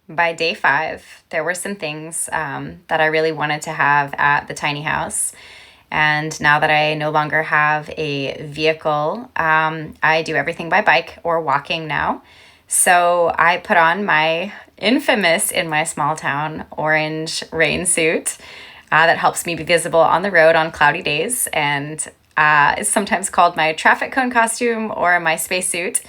by day 5, there were some things that I really wanted to have at the tiny house. And now that I no longer have a vehicle, I do everything by bike or walking now. So I put on my infamous, in my small town, orange rain suit that helps me be visible on the road on cloudy days. And it's sometimes called my traffic cone costume or my spacesuit.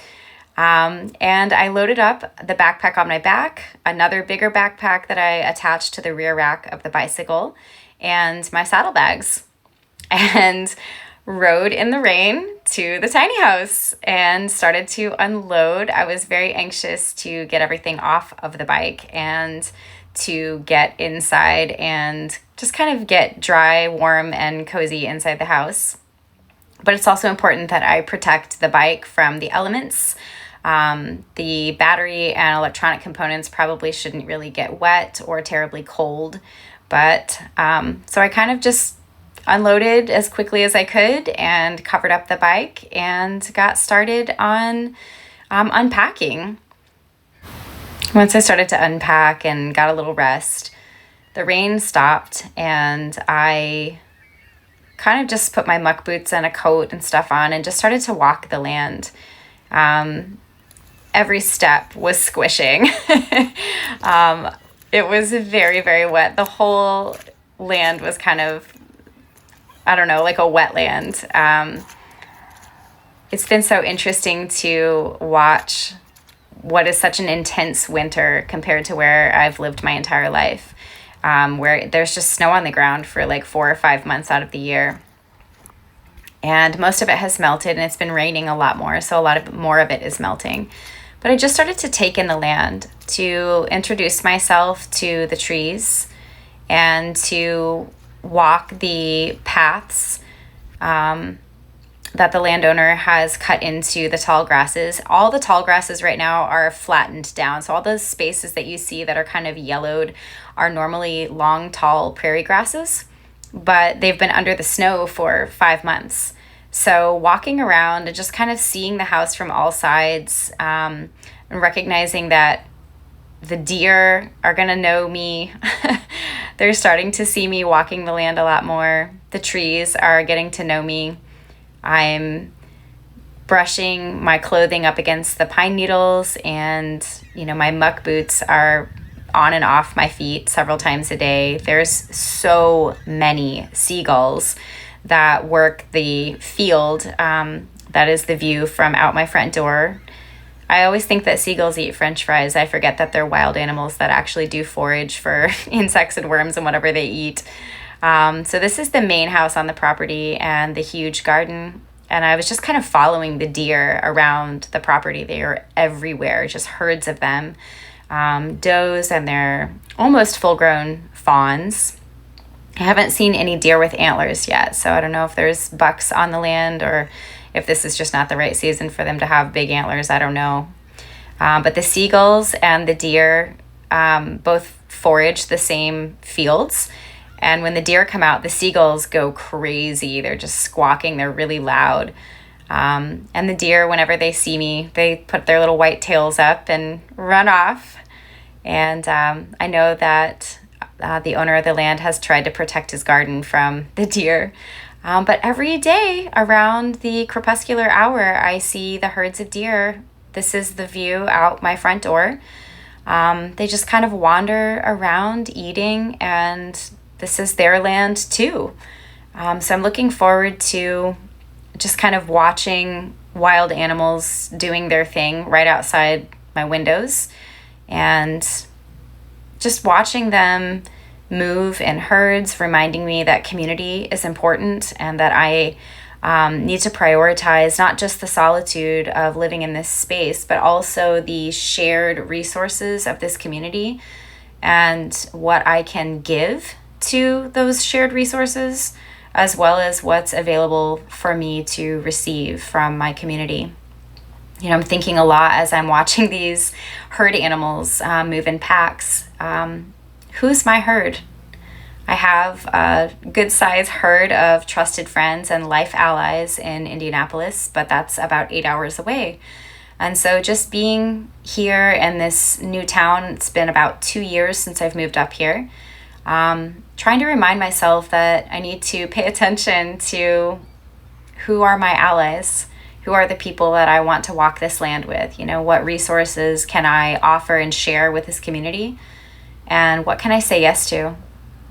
And I loaded up the backpack on my back, another bigger backpack that I attached to the rear rack of the bicycle, and my saddlebags, and rode in the rain to the tiny house and started to unload. I was very anxious to get everything off of the bike and to get inside and just kind of get dry, warm, and cozy inside the house. But it's also important that I protect the bike from the elements. The battery and electronic components probably shouldn't really get wet or terribly cold. But so I kind of just unloaded as quickly as I could and covered up the bike and got started on unpacking. Once I started to unpack and got a little rest, the rain stopped and I kind of just put my muck boots and a coat and stuff on and just started to walk the land. Every step was squishing. It was very, very wet. The whole land was kind of, I don't know, like a wetland. It's been so interesting to watch what is such an intense winter compared to where I've lived my entire life, where there's just snow on the ground for like 4 or 5 months out of the year. And most of it has melted and it's been raining a lot more, so a lot of more of it is melting. But I just started to take in the land, to introduce myself to the trees and to walk the paths that the landowner has cut into the tall grasses. All the tall grasses right now are flattened down. So all those spaces that you see that are kind of yellowed are normally long, tall prairie grasses, but they've been under the snow for 5 months. So walking around and just kind of seeing the house from all sides, and recognizing that the deer are going to know me. They're starting to see me walking the land a lot more. The trees are getting to know me. I'm brushing my clothing up against the pine needles, and my muck boots are on and off my feet several times a day. There's so many seagulls that work the field. That is the view from out my front door. I always think that seagulls eat French fries. I forget that they're wild animals that actually do forage for insects and worms and whatever they eat. So this is the main house on the property and the huge garden. And I was just kind of following the deer around the property. They are everywhere, just herds of them. Does and they're almost full-grown fawns. I haven't seen any deer with antlers yet, so I don't know if there's bucks on the land or if this is just not the right season for them to have big antlers. I don't know. But the seagulls and the deer both forage the same fields. And when the deer come out, the seagulls go crazy. They're just squawking. They're really loud. And the deer, whenever they see me, they put their little white tails up and run off. And I know that the owner of the land has tried to protect his garden from the deer. But every day around the crepuscular hour, I see the herds of deer. This is the view out my front door. They just kind of wander around eating, and this is their land too. So I'm looking forward to just kind of watching wild animals doing their thing right outside my windows, and just watching them move in herds, reminding me that community is important and that I need to prioritize not just the solitude of living in this space, but also the shared resources of this community and what I can give to those shared resources, as well as what's available for me to receive from my community. I'm thinking a lot as I'm watching these herd animals move in packs. Who's my herd? I have a good sized herd of trusted friends and life allies in Indianapolis, but that's about 8 hours away. And so just being here in this new town, it's been about 2 years since I've moved up here, trying to remind myself that I need to pay attention to who are my allies, who are the people that I want to walk this land with. What resources can I offer and share with this community? And what can I say yes to?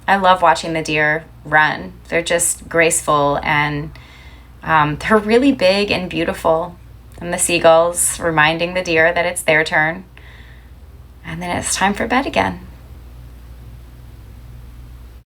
I love watching the deer run. They're just graceful, and they're really big and beautiful. And the seagulls reminding the deer that it's their turn. And then it's time for bed again.